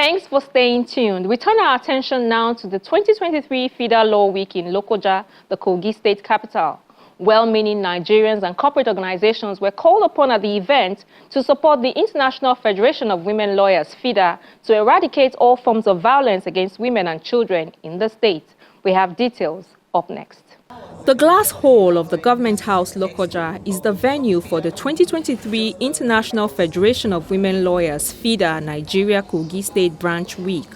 Thanks for staying tuned. We turn our attention now to the 2023 FIDA Law Week in Lokoja, the Kogi state capital. Well-meaning Nigerians and corporate organizations were called upon at the event to support the International Federation of Women Lawyers, FIDA, to eradicate all forms of violence against women and children in the state. We have details up next. The glass hall of the Government House Lokoja is the venue for the 2023 International Federation of Women Lawyers FIDA Nigeria Kogi State Branch Week.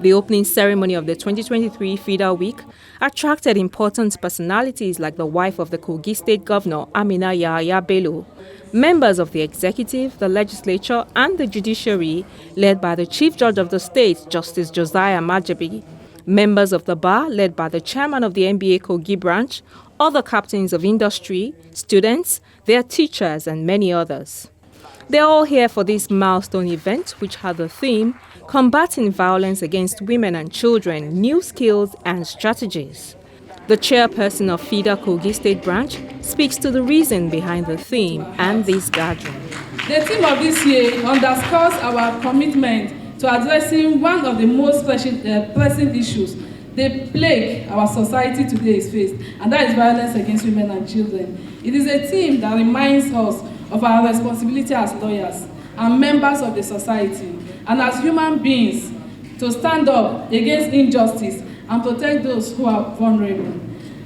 The opening ceremony of the 2023 FIDA Week attracted important personalities like the wife of the Kogi State Governor Amina Yahaya Bello, members of the executive, the legislature and the judiciary led by the Chief Judge of the state, Justice Josiah Majabi, members of the bar led by the chairman of the NBA Kogi branch, other captains of industry, students, their teachers and many others. They're all here for this milestone event, which had the theme, Combating Violence Against Women and Children, New Skills and Strategies. The chairperson of FIDA Kogi State Branch speaks to the reason behind the theme and this gathering. The theme of this year underscores our commitment to addressing one of the most pressing issues they plague our society today is faced, and that is violence against women and children. It is a theme that reminds us of our responsibility as lawyers and members of the society, and as human beings, to stand up against injustice and protect those who are vulnerable.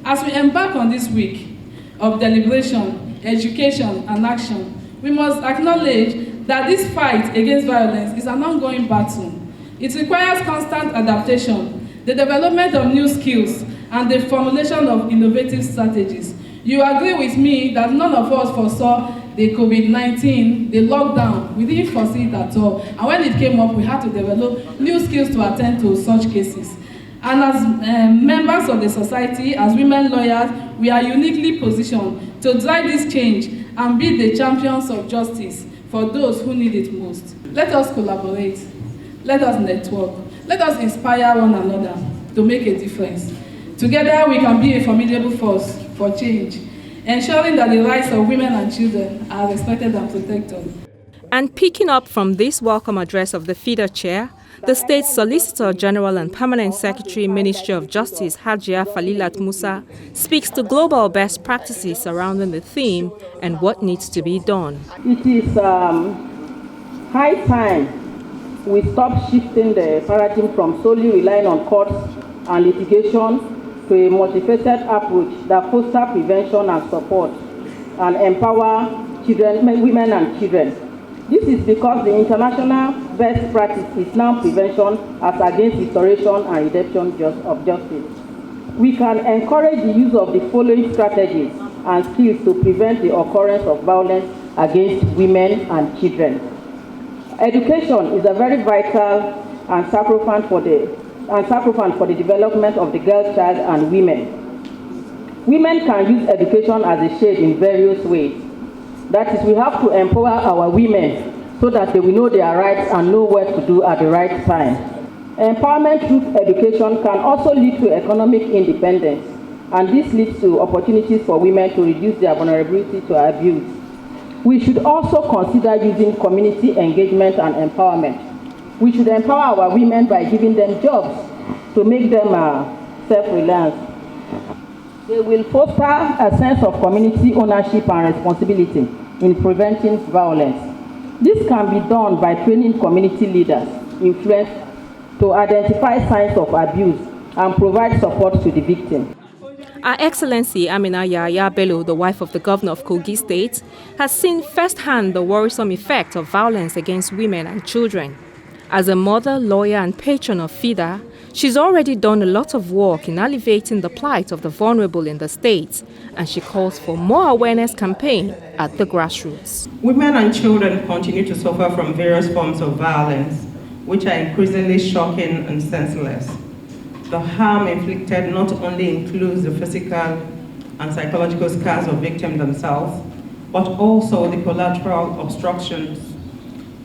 As we embark on this week of deliberation, education, and action, we must acknowledge that this fight against violence is an ongoing battle. It requires constant adaptation, the development of new skills, and the formulation of innovative strategies. You agree with me that none of us foresaw the COVID-19, the lockdown. We didn't foresee it at all. And when it came up, we had to develop new skills to attend to such cases. And as members of the society, as women lawyers, we are uniquely positioned to drive this change and be the champions of justice for those who need it most. Let us collaborate. Let us network. Let us inspire one another to make a difference. Together, we can be a formidable force for change, ensuring that the rights of women and children are respected and protected. And picking up from this welcome address of the FIDA chair, the State Solicitor General and Permanent Secretary, Ministry of Justice, Hajia Falilat Musa, speaks to global best practices surrounding the theme and what needs to be done. It is high time we stop shifting the paradigm from solely relying on courts and litigation to a multifaceted approach that fosters prevention and support and empower women and children. This is because the international best practice is now prevention as against restoration and redemption of justice. We can encourage the use of the following strategies and skills to prevent the occurrence of violence against women and children. Education is a very vital and sacrosanct for the development of the girl child and women. Women can use education as a shade in various ways. That is, we have to empower our women so that they will know their rights and know what to do at the right time. Empowerment through education can also lead to economic independence, and this leads to opportunities for women to reduce their vulnerability to abuse. We should also consider using community engagement and empowerment. We should empower our women by giving them jobs to make them self-reliant. They will foster a sense of community ownership and responsibility in preventing violence. This can be done by training community leaders, influence, to identify signs of abuse and provide support to the victim. Her Excellency Amina Yahaya Bello, the wife of the governor of Kogi State, has seen firsthand the worrisome effect of violence against women and children. As a mother, lawyer and patron of FIDA, she's already done a lot of work in alleviating the plight of the vulnerable in the state, and she calls for more awareness campaign at the grassroots. Women and children continue to suffer from various forms of violence, which are increasingly shocking and senseless. The harm inflicted not only includes the physical and psychological scars of victims themselves, but also the collateral obstructions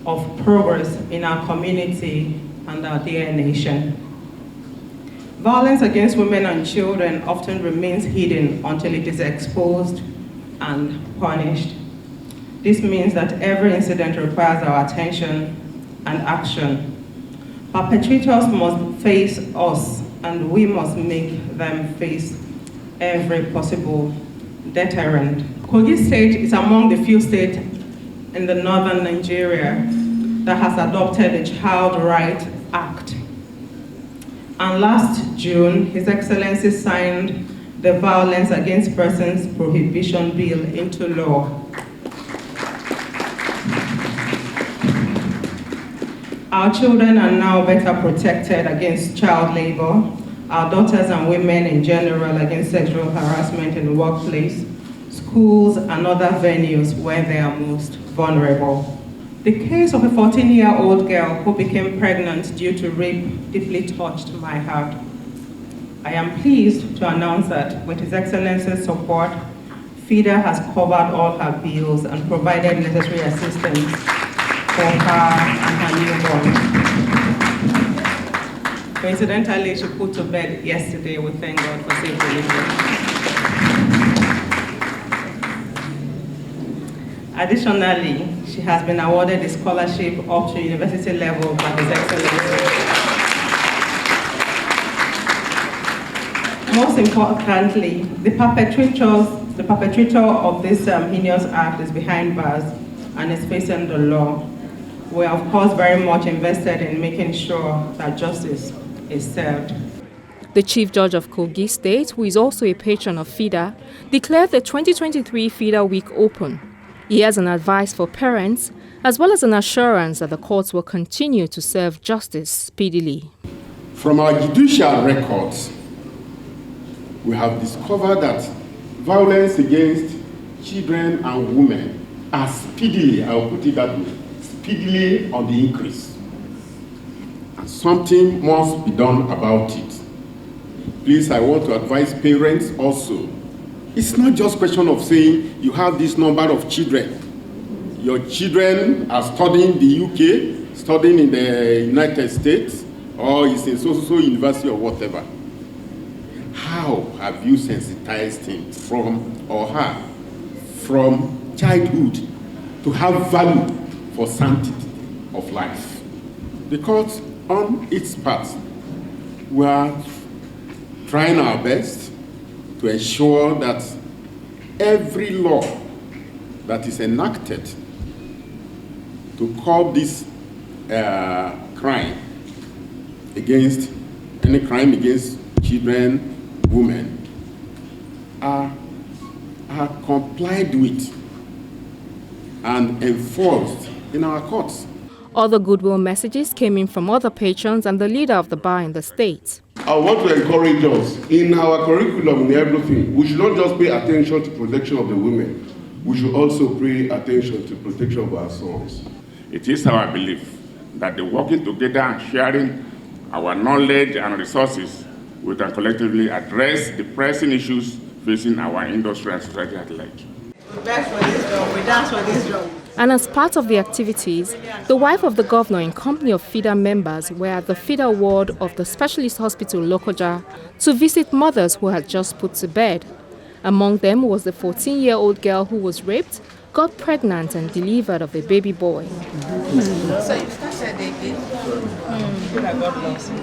of progress in our community and our dear nation. Violence against women and children often remains hidden until it is exposed and punished. This means that every incident requires our attention and action. Perpetrators must face us, and we must make them face every possible deterrent. Kogi State is among the few states in the northern Nigeria that has adopted the Child Rights Act. And last June, His Excellency signed the Violence Against Persons Prohibition Bill into law. Our children are now better protected against child labor, our daughters and women in general against sexual harassment in the workplace, schools, and other venues where they are most vulnerable. The case of a 14-year-old girl who became pregnant due to rape deeply touched my heart. I am pleased to announce that with His Excellency's support, FIDA has covered all her bills and provided necessary assistance for her and her newborn. Coincidentally, she put to bed yesterday. We thank God for safe delivery. Additionally, she has been awarded a scholarship up to university level by His Excellency. Most importantly, the perpetrator of this heinous act is behind bars and is facing the law. We are, of course, very much invested in making sure that justice is served. The Chief Judge of Kogi State, who is also a patron of FIDA, declared the 2023 FIDA Week open. He has an advice for parents, as well as an assurance that the courts will continue to serve justice speedily. From our judicial records, we have discovered that violence against children and women are speedily, I will put it that way, speedily on the increase. And something must be done about it. Please, I want to advise parents also. It's not just a question of saying you have this number of children. Your children are studying the UK, studying in the United States, or is in so-so university or whatever. How have you sensitized him or her from childhood to have value for sanctity of life? Because on its part, we are trying our best to ensure that every law that is enacted to curb this crime against children, women, are complied with and enforced in our courts. Other goodwill messages came in from other patrons and the leader of the bar in the state. I want to encourage us in our curriculum, in everything, we should not just pay attention to protection of the women, we should also pay attention to protection of our sons. It is our belief that the working together and sharing our knowledge and resources, we can collectively address the pressing issues facing our industry and society at large. We beg for this job, we dance for this job. And as part of the activities, the wife of the governor in company of FIDA members were at the FIDA ward of the Specialist Hospital Lokoja to visit mothers who had just put to bed. Among them was the 14-year-old girl who was raped, got pregnant and delivered of a baby boy. So you started again? I feel like God loves you.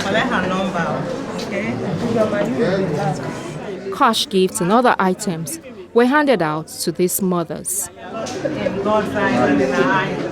Collect her number, okay? Cash gifts and other items were handed out to these mothers. God finds in our eyes.